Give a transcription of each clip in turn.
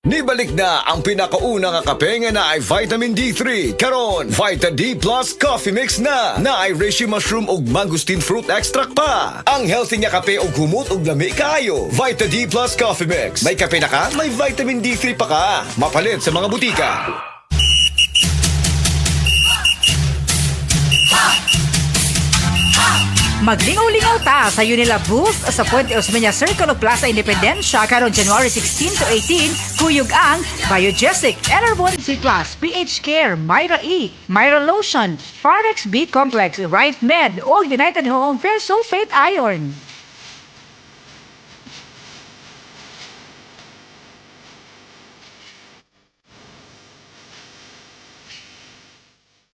Nibalik na ang pinakaunang kape nga na ay Vitamin D3. Karon, Vita D Plus Coffee Mix na ay reishi mushroom ug mangosteen fruit extract pa. Ang healthy nga kape ug humot ug lami kaayo. Vita D Plus Coffee Mix. May kape na ka, may Vitamin D3 pa ka. Mapalit sa mga butika. Maglingaw-lingaw ta sa Unilab booth sa Puente Osmeña Circle of Plaza Independencia karon January 16 to 18. Kuyog ang Biogesic, Enervon C+, PH Care, Myra E, Myra Lotion, Farex B Complex, Right Med, o United Home Fair Sulfate Iron.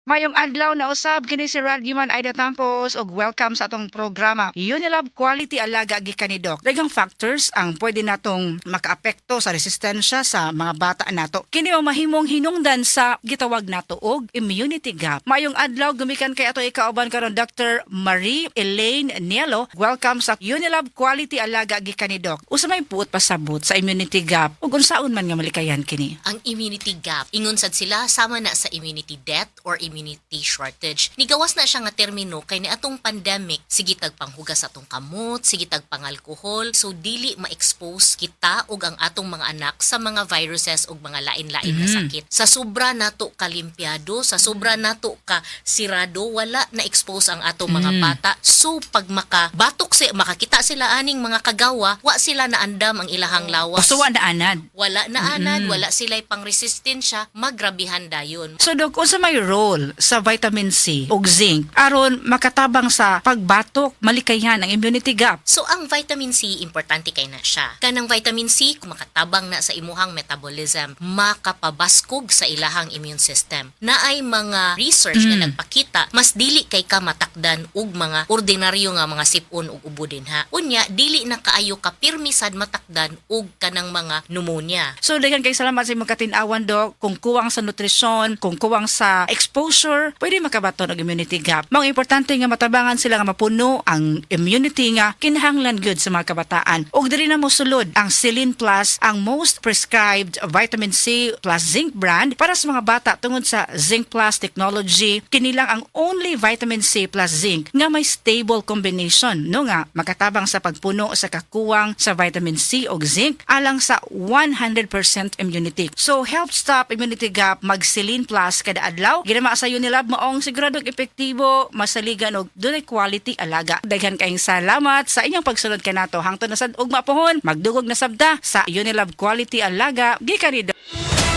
Mayong adlaw na usab kini si Radyoman Aida Tampos og welcome sa atong programa Unilab Quality Alaga gikan ni Doc. Daghang factors ang pwede natong makaapekto sa resistensya sa mga bata nato. Kini ang mahimong hinungdan sa gitawag nato og immunity gap. Mayong adlaw gumikan kay ato ikauban karon Dr. Marie Elaine Nielo. Welcome sa Unilab Quality Alaga gikan ni Doc. Usa may puot pasabot sa immunity gap ug unsaon man nga malikayan kini? Ang immunity gap, ingon sad sila sama na sa immunity debt or immunity shortage. Nigawas na siya nga termino kay ni atong pandemic, sige tag panghugas atong kamot, sige tag pangalkohol, so dili ma-expose kita ug ang atong mga anak sa mga viruses ug mga lain-lain nga sakit. Sa sobra nato kalimpiado, sa sobra nato ka sirado, wala na expose ang atong mga bata. So pag makakita sila aning mga kagawa, wa sila naandam ang ilahang lawas. So na anad. Wala na anad, wala sila'y pang-resistensya, magrabihan dayon. So Dok, unsa may role sa vitamin C ug zinc aron makatabang sa pagbatok malikayan ang immunity gap? So ang vitamin C, importante kay na siya. Kanang vitamin C, kung makatabang na sa imuhang metabolism, makapabaskog sa ilahang immune system. Naay mga research na nagpakita, mas dili kay ka matakdan og mga ordinaryo nga mga sipon ug ubo dinha. Unya, dili na kaayo ka pirmisad matakdan og kanang mga pneumonia. So daghan kay salamat sa imong katin-awan Dok. Kung kuwang sa nutrisyon, kung kuwang sa exposure, pwede makabaton og immunity gap. Mao importante nga matabangan sila nga mapuno ang immunity nga kinahanglan gyud sa mga kabataan. Ug diri na mo sulod ang Celine Plus, ang most prescribed vitamin C plus zinc brand para sa mga bata tungod sa Zinc Plus technology. Kini lang ang only vitamin C plus zinc nga may stable combination no nga makatabang sa pagpuno sa kakuwang sa vitamin C ug zinc alang sa 100% immunity. So help stop immunity gap mag Celine Plus kada adlaw. Ginama sa Unilab maong siguradong epektibo, masaligan og dunay quality alaga. Daghan kayong salamat sa inyong pagsunod kanato hangtod na sad ug mapohon magdugog na sabda sa Unilab Quality Alaga gikan ni Doc.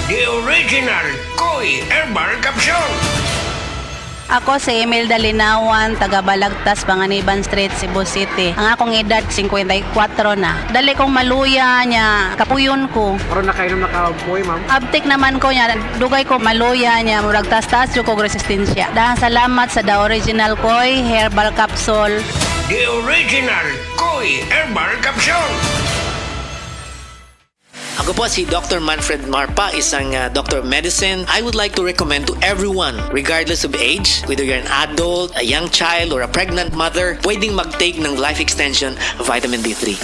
The original Koi Herbal Capsule. Ako si Imelda Linawan, taga Balagtas, Panganiban Street, Cebu City. Ang akong edad 54 na. Dali kong maluya niya, kapuyon ko. Karon na kayo nang nakabuhay, ma'am. Abtik naman ko niya, dugay ko maluya niya, murag tas-tas yung kong resistensya. Dahil salamat sa The Original Koi Herbal Capsule. The original Koi Herbal Capsule. Ako po si Dr. Manfred Marpa, isang Doctor of Medicine. I would like to recommend to everyone, regardless of age, whether you're an adult, a young child, or a pregnant mother, pwedeng mag-take ng Life Extension Vitamin D3.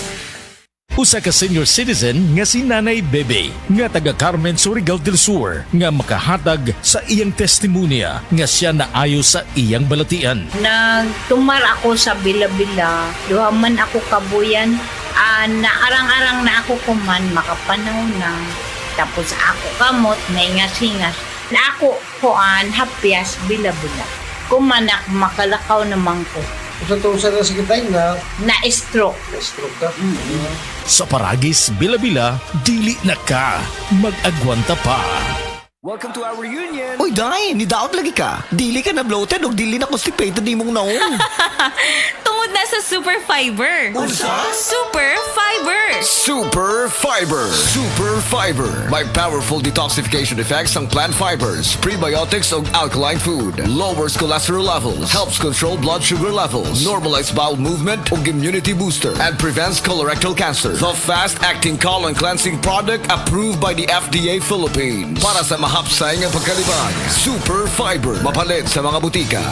Usa ka senior citizen nga si Nanay Bebe nga taga Carmen Surigao del Sur nga makahatag sa iyang testimonya nga siya naayo sa iyang balatian. Nagtumar ako sa bila-bila, duha man ako kabuyan, naarang-arang na ako kuman, makapanaw na, tapos ako kamot, naingas-ingas, na ako kuan, hapyas, bila-bila. Kumanak, makalakaw naman ko. Usa na sa kitay na Na-stroke. stroke ka. Sa Paragis Bila-Bila, dili na ka mag-agwanta pa. Welcome to our reunion! Uy, Day! Nidaot lagi ka! Dili ka na bloated o dili na constipated ni mong naong! Tungod na sa Super Fiber. Unsa? Super Fiber. Super Fiber! Super Fiber! May powerful detoxification effects ang plant fibers, prebiotics o alkaline food. Lowers cholesterol levels, helps control blood sugar levels, normalize bowel movement o immunity booster, and prevents colorectal cancer. The fast-acting colon cleansing product approved by the FDA Philippines. Para sa mahapsay ng pagkalibang, Super Fiber. Mapalit sa mga butika.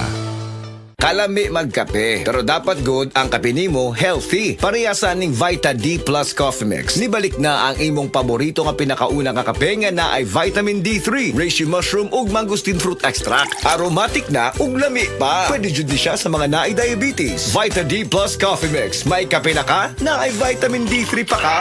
Kalami magkape. Pero dapat good ang kape nimo healthy. Parehasan ning Vita D Plus Coffee Mix. Nibalik na ang imong paborito nga pinakauna nga kape nga na ay vitamin D3, reishi mushroom ug mangosteen fruit extract. Aromatic na ug lami pa. Pwede jud ni siya sa mga naay diabetes. Vita D Plus Coffee Mix. May kape na ka, na ay vitamin D3 pa ka.